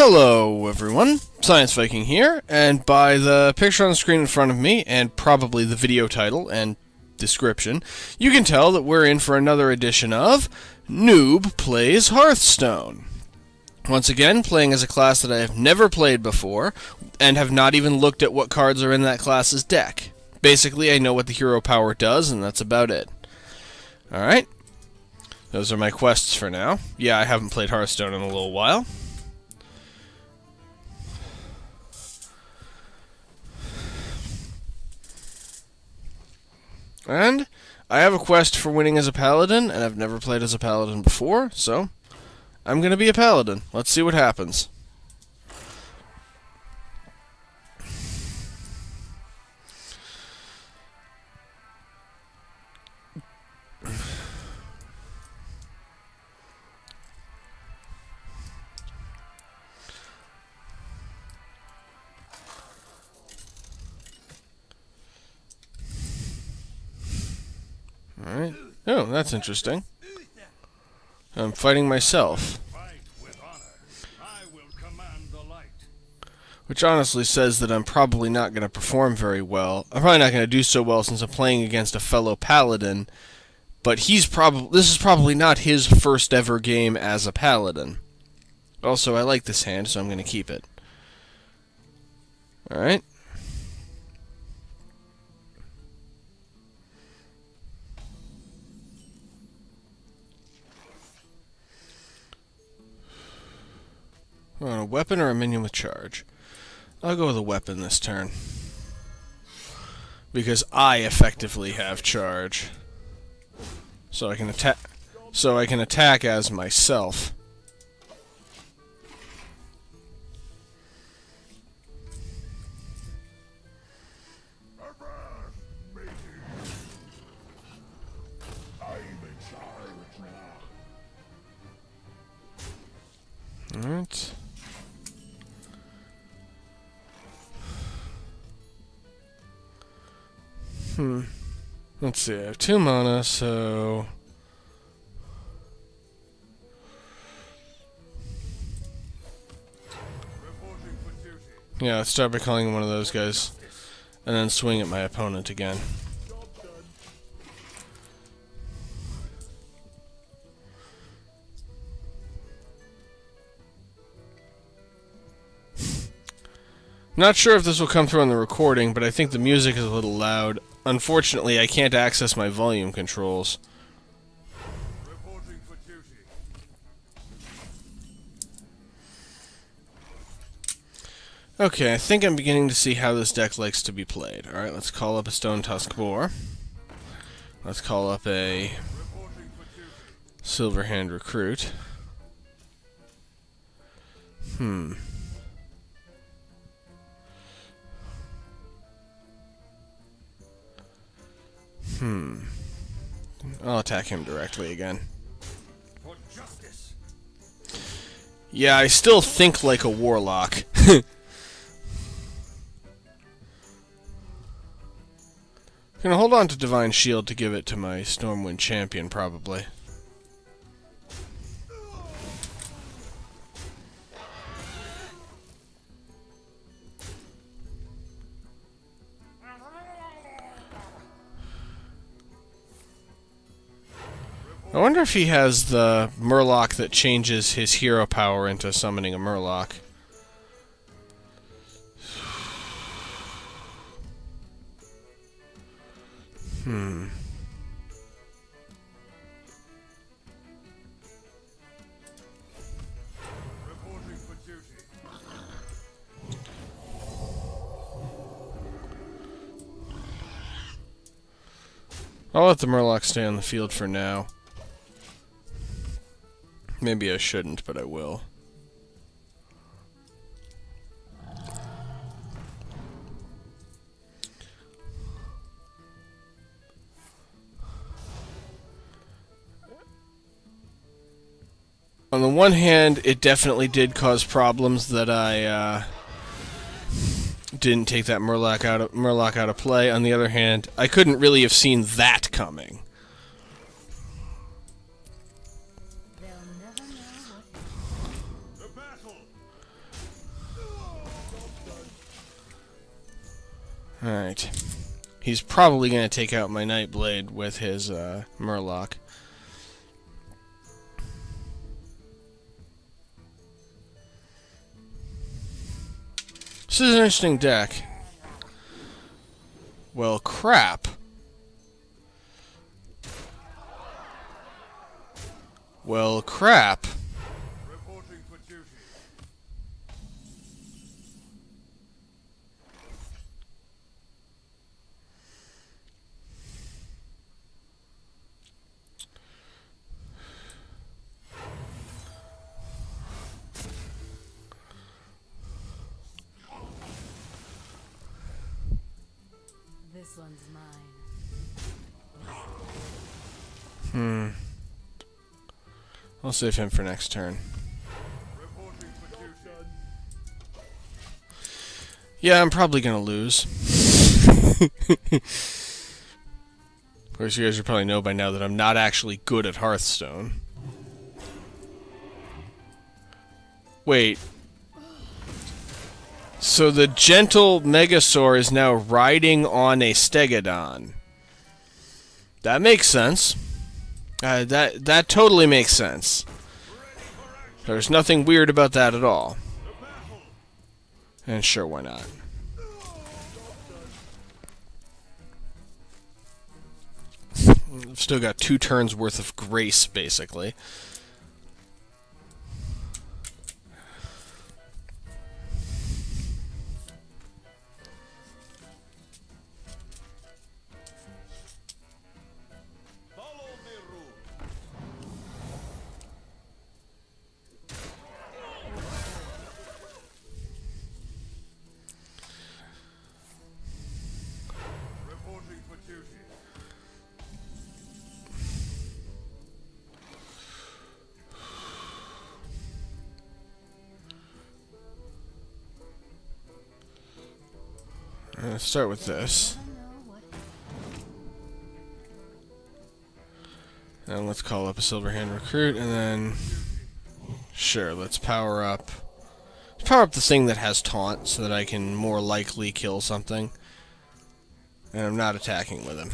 Hello everyone, Science Viking here, and by the picture on the screen in front of me, and probably the video title and description, you can tell that we're in for another edition of Noob Plays Hearthstone. Once again, playing as a class that I have never played before, and have not even looked at what cards are in that class's deck. Basically, I know what the hero power does, and that's about it. Alright, those are my quests for now. Yeah, I haven't played Hearthstone in a little while. And I have a quest for winning as a paladin, and I've never played as a paladin before, so I'm gonna be a paladin. Let's see what happens. Alright. Oh, that's interesting. I'm fighting myself. Which honestly says that I'm probably not going to perform very well. I'm probably not going to do so well since I'm playing against a fellow paladin. But this is probably not his first ever game as a paladin. Also, I like this hand, so I'm going to keep it. Alright. Want a weapon or a minion with charge? I'll go with a weapon this turn. Because I effectively have charge. So I can attack as myself. Alright. Let's see, I have 2 mana, so... Yeah, let's start by calling one of those guys. And then swing at my opponent again. Not sure if this will come through on the recording, but I think the music is a little loud. Unfortunately, I can't access my volume controls. Okay, I think I'm beginning to see how this deck likes to be played. Alright, let's call up a Stone Tusk Boar. Let's call up a Silverhand Recruit. I'll attack him directly again. Yeah, I still think like a warlock. Gonna hold on to Divine Shield to give it to my Stormwind champion, probably. I wonder if he has the Murloc that changes his hero power into summoning a Murloc. I'll let the Murloc stay on the field for now. Maybe I shouldn't, but I will. On the one hand, it definitely did cause problems that I didn't take that Murloc out of play. On the other hand, I couldn't really have seen that coming. Alright. He's probably going to take out my Nightblade with his Murloc. This is an interesting deck. Well, crap. Well, crap. Reporting for duty. This one's mine. I'll save him for next turn. Reporting for duty. Yeah, I'm probably gonna lose. Of course, you guys should probably know by now that I'm not actually good at Hearthstone. Wait. So the gentle Megasaur is now riding on a Stegodon. That makes sense. That totally makes sense. There's nothing weird about that at all. And sure, why not? I've still got 2 turns worth of grace, basically. Follow me, Rube. Reporting for duty. Let's start with this. And let's call up a Silverhand Recruit, and then... Sure, let's power up... Let's power up the thing that has Taunt, so that I can more likely kill something. And I'm not attacking with him.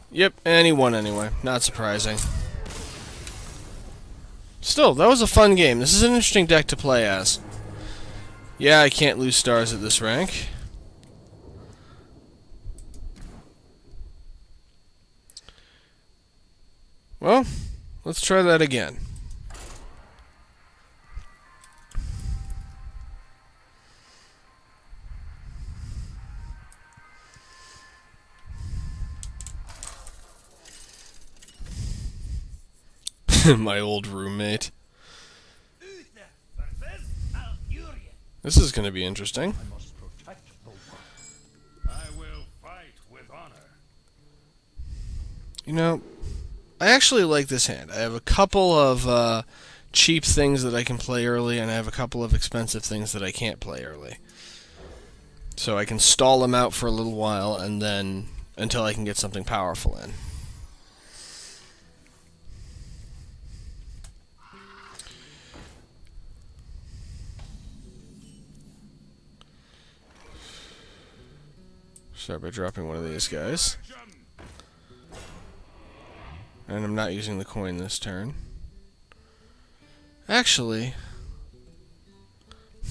Yep, and he won anyway. Not surprising. Still, that was a fun game. This is an interesting deck to play as. Yeah, I can't lose stars at this rank. Well, let's try that again. My old roommate. This is going to be interesting. I will fight with honor. You know, I actually like this hand. I have a couple of cheap things that I can play early, and I have a couple of expensive things that I can't play early. So I can stall them out for a little while, and then until I can get something powerful in. Start by dropping one of these guys. And I'm not using the coin this turn. Actually...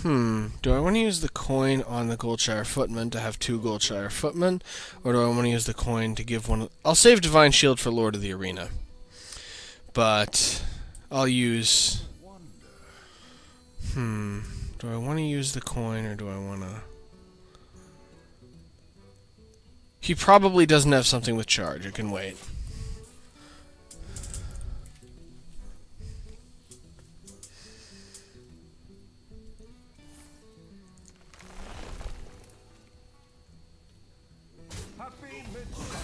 do I want to use the coin on the Goldshire Footman to have 2 Goldshire Footmen? Or do I want to use the coin to give one... I'll save Divine Shield for Lord of the Arena. But... I'll use... do I want to use the coin, or do I want to... He probably doesn't have something with charge. It can wait. Happy midsummer.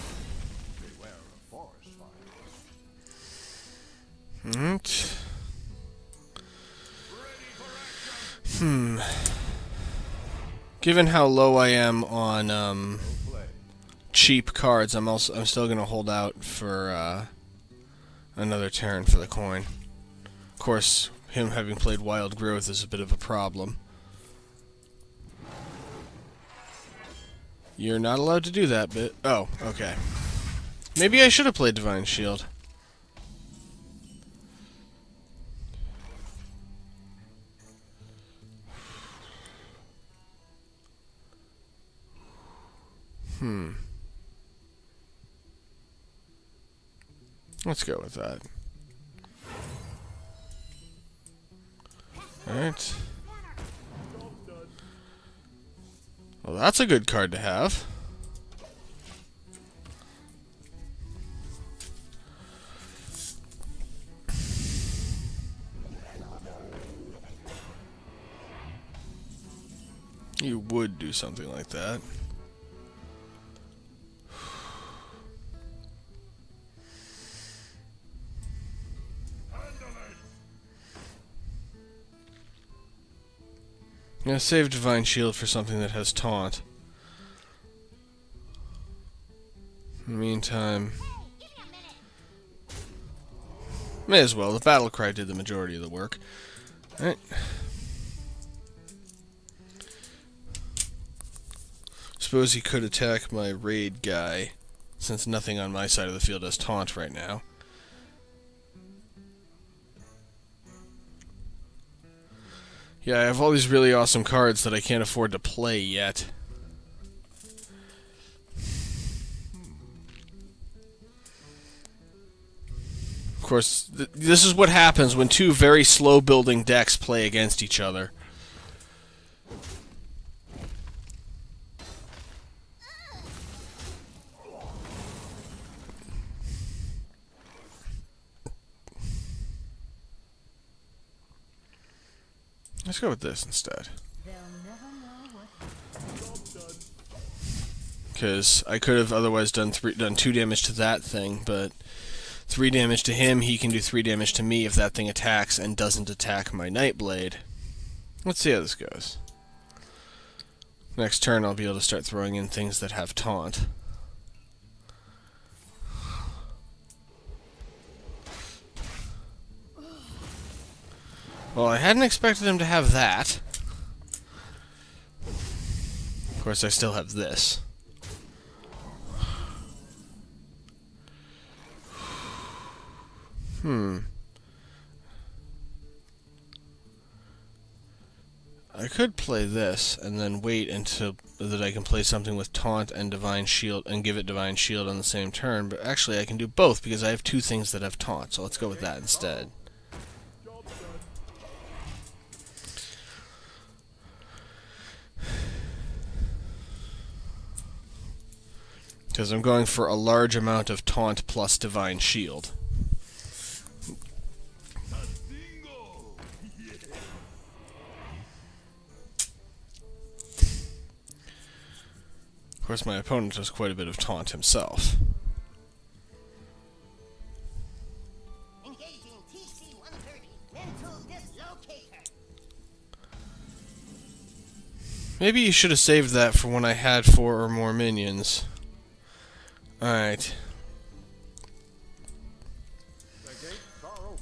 Beware of forest fires. Given how low I am on cheap cards, I'm still gonna hold out for another turn for the coin. Of course, him having played Wild Growth is a bit of a problem. You're not allowed to do that bit. Oh, okay. Maybe I should have played Divine Shield. Let's go with that. Alright. Well, that's a good card to have. You would do something like that. I'm gonna save Divine Shield for something that has taunt. In the meantime, may as well. The battle cry did the majority of the work. Alright. Suppose he could attack my raid guy, since nothing on my side of the field has taunt right now. Yeah, I have all these really awesome cards that I can't afford to play yet. Of course, this is what happens when two very slow-building decks play against each other. Let's go with this instead. Because I could have otherwise done 2 damage to that thing, but 3 damage to him, he can do 3 damage to me if that thing attacks and doesn't attack my Nightblade. Let's see how this goes. Next turn I'll be able to start throwing in things that have taunt. Well, I hadn't expected him to have that. Of course, I still have this. I could play this and then wait until that I can play something with taunt and Divine Shield and give it Divine Shield on the same turn, but actually I can do both because I have 2 things that have taunt, so let's go with that instead. Because I'm going for a large amount of taunt plus Divine Shield. Of course, my opponent has quite a bit of taunt himself. Engaging TC-130 mental dislocator. Maybe you should have saved that for when I had 4 or more minions. Alright. The gates are open.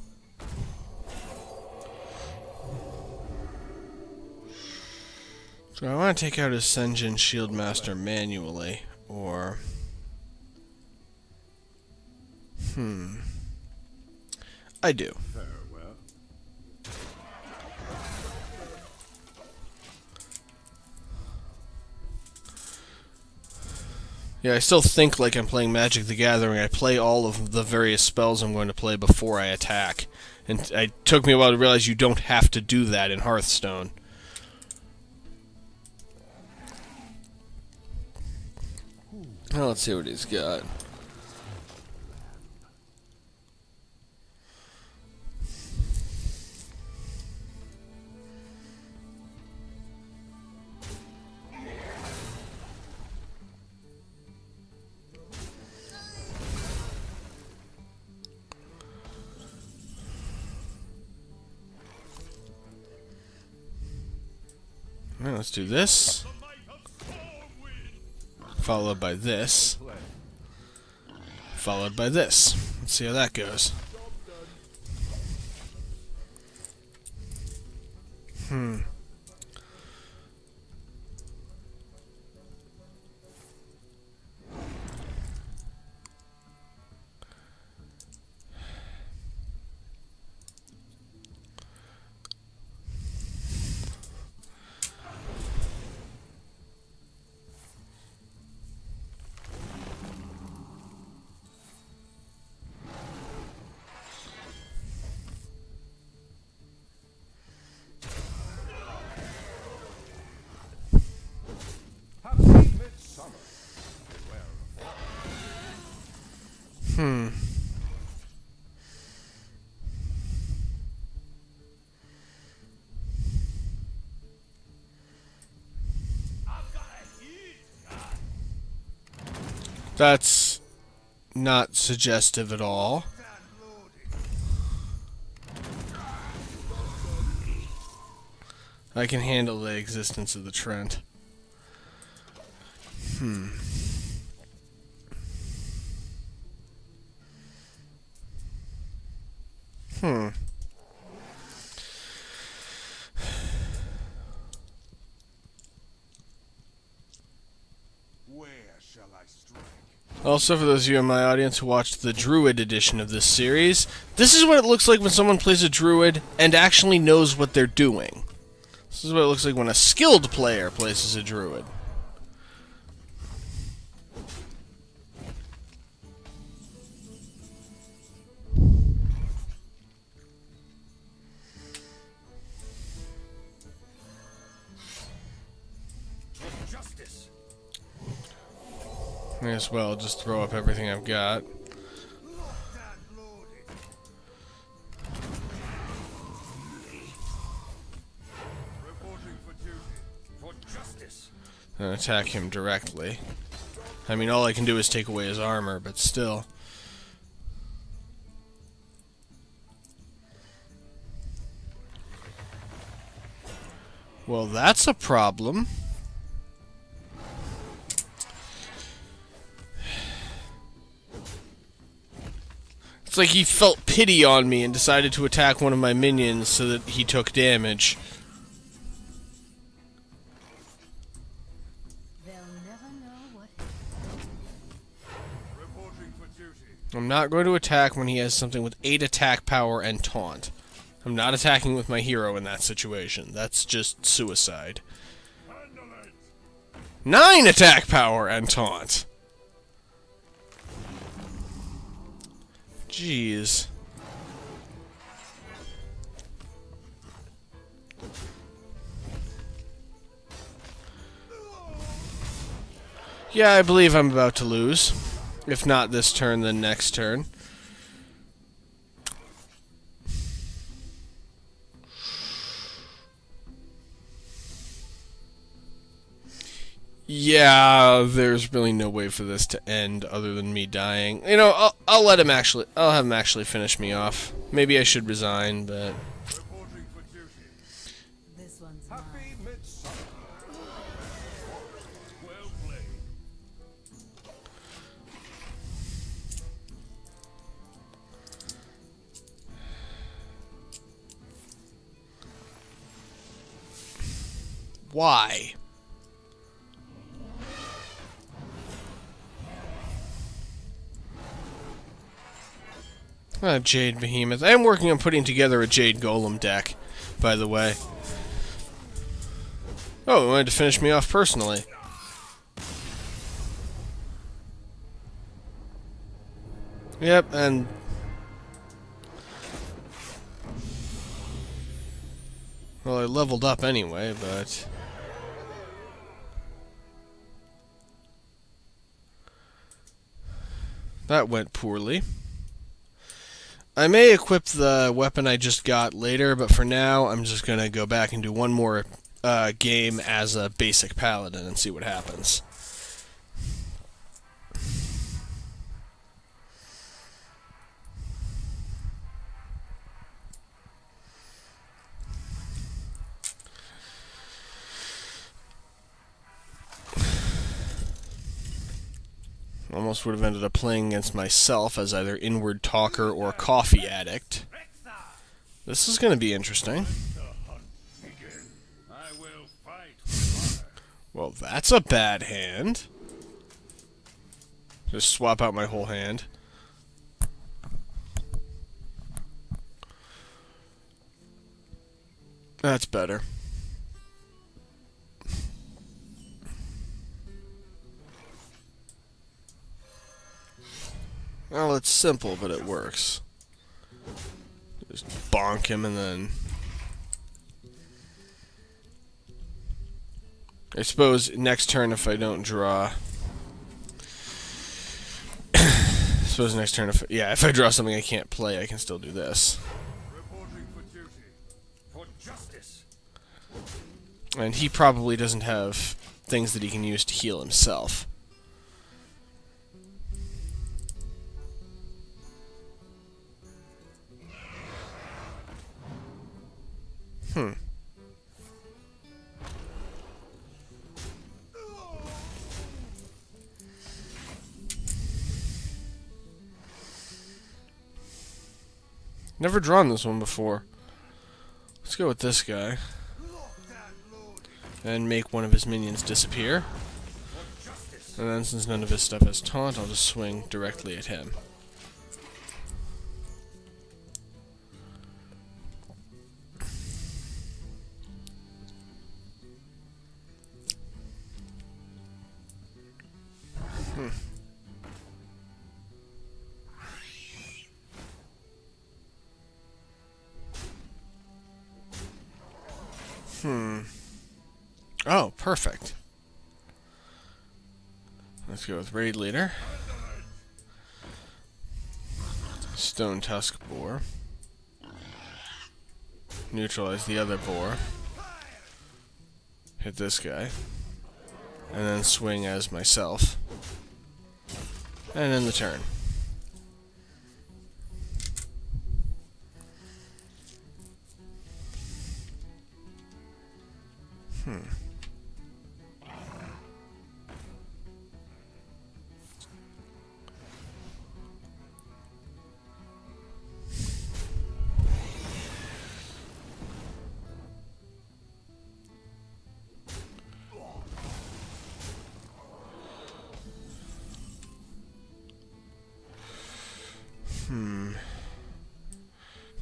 So I want to take out his Senjin Shieldmaster manually, or... I do. Farewell. Yeah, I still think like I'm playing Magic the Gathering. I play all of the various spells I'm going to play before I attack. And it took me a while to realize you don't have to do that in Hearthstone. Well, let's see what he's got. Alright, let's do this. Followed by this. Followed by this. Let's see how that goes. Happy midsummer. That's not suggestive at all. I can handle the existence of the Trent. Where shall I strike? Also, for those of you in my audience who watched the Druid edition of this series, this is what it looks like when someone plays a Druid and actually knows what they're doing. This is what it looks like when a skilled player plays as a Druid. Justice. May as well just throw up everything I've got. Reporting for duty. For justice. And attack him directly. I mean, all I can do is take away his armor, but still. Well, that's a problem. It's like he felt pity on me and decided to attack one of my minions so that he took damage. They'll never know what. Reporting for duty. I'm not going to attack when he has something with 8 attack power and taunt. I'm not attacking with my hero in that situation. That's just suicide. Handle it. 9 attack power and taunt. Jeez. Yeah, I believe I'm about to lose. If not this turn, then next turn. Yeah, there's really no way for this to end other than me dying. You know, I'll let him actually. I'll have him actually finish me off. Maybe I should resign, but Reporting for duty. This one's mine. Happy midsummer. Well played. why? Jade Behemoth. I am working on putting together a Jade Golem deck, by the way. Oh, he wanted to finish me off personally. Yep, and... well, I leveled up anyway, but... that went poorly. I may equip the weapon I just got later, but for now, I'm just going to go back and do one more game as a basic paladin and see what happens. Almost would have ended up playing against myself as either inward talker or coffee addict. This is going to be interesting. The hunt begins. Well, that's a bad hand. Just swap out my whole hand. That's better. Well, it's simple, but it works. Just bonk him and then... I suppose next turn if I don't draw... suppose next turn if... Yeah, if I draw something I can't play, I can still do this. Reporting for duty. For justice. And he probably doesn't have things that he can use to heal himself. Never drawn this one before. Let's go with this guy. And make one of his minions disappear. And then since none of his stuff has taunt, I'll just swing directly at him. Oh, perfect. Let's go with Raid Leader. Stone Tusk Boar. Neutralize the other boar. Hit this guy. And then swing as myself. And end the turn.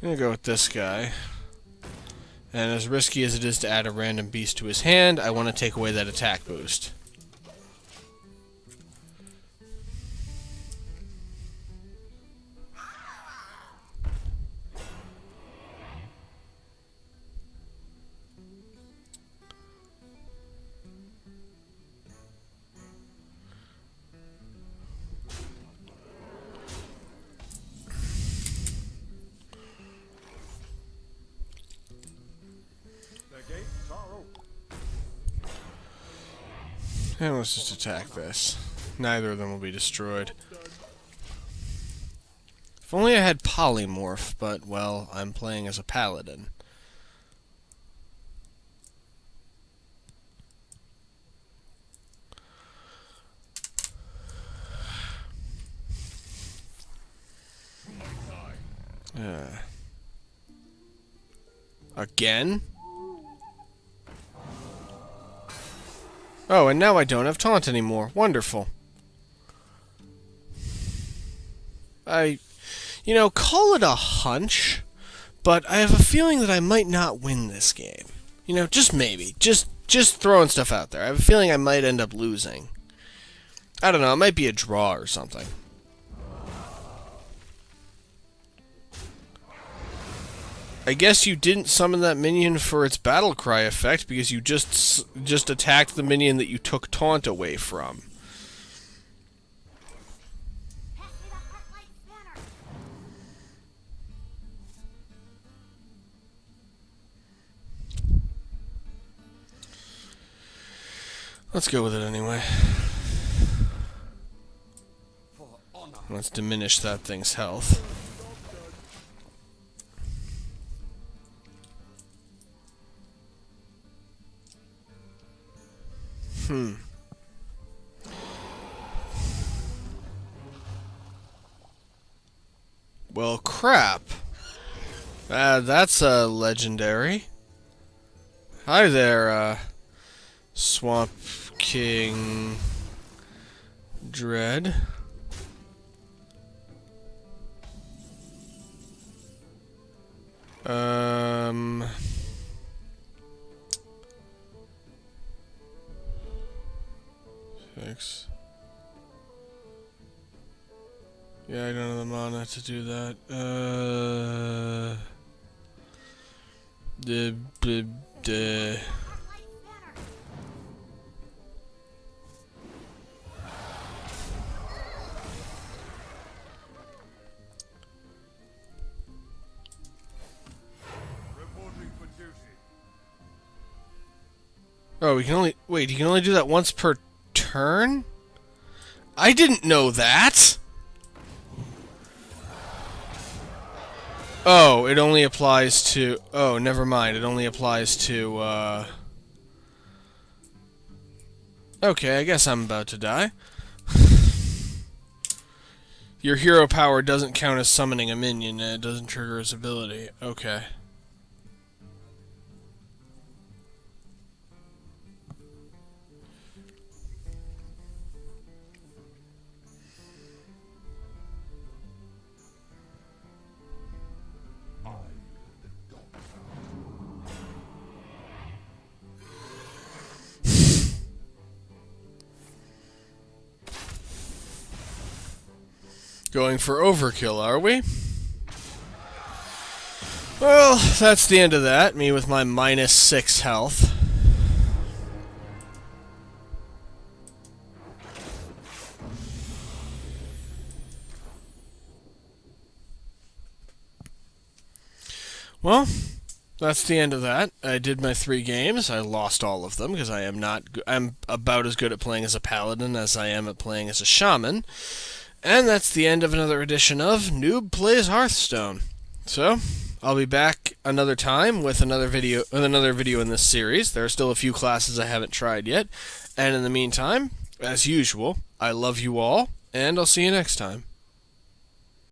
I'm gonna go with this guy. And as risky as it is to add a random beast to his hand, I want to take away that attack boost. And let's just attack this. Neither of them will be destroyed. If only I had Polymorph, but, well, I'm playing as a Paladin. Again? Oh, and now I don't have taunt anymore. Wonderful. Call it a hunch, but I have a feeling that I might not win this game. Just maybe. Just throwing stuff out there. I have a feeling I might end up losing. I don't know, it might be a draw or something. I guess you didn't summon that minion for its battle cry effect because you just attacked the minion that you took taunt away from. Pass me that Heartlight banner. Let's go with it anyway. For honor. Let's diminish that thing's health. Well, crap. That's legendary. Hi there, Swamp King Dread. Six. Yeah, I don't have the mana to do that. The Reporting for duty. Oh, we can only wait. You can only do that once per turn. I didn't know that. Oh, it only applies to... Oh, never mind. It only applies to, Okay, I guess I'm about to die. Your hero power doesn't count as summoning a minion, and it doesn't trigger his ability. Okay. Going for overkill, are we? Well, that's the end of that. Me with my -6 health. Well, that's the end of that. I did my 3 games. I lost all of them because I am not... I'm about as good at playing as a paladin as I am at playing as a shaman. And that's the end of another edition of Noob Plays Hearthstone. So, I'll be back another time with another video in this series. There are still a few classes I haven't tried yet. And in the meantime, as usual, I love you all, and I'll see you next time.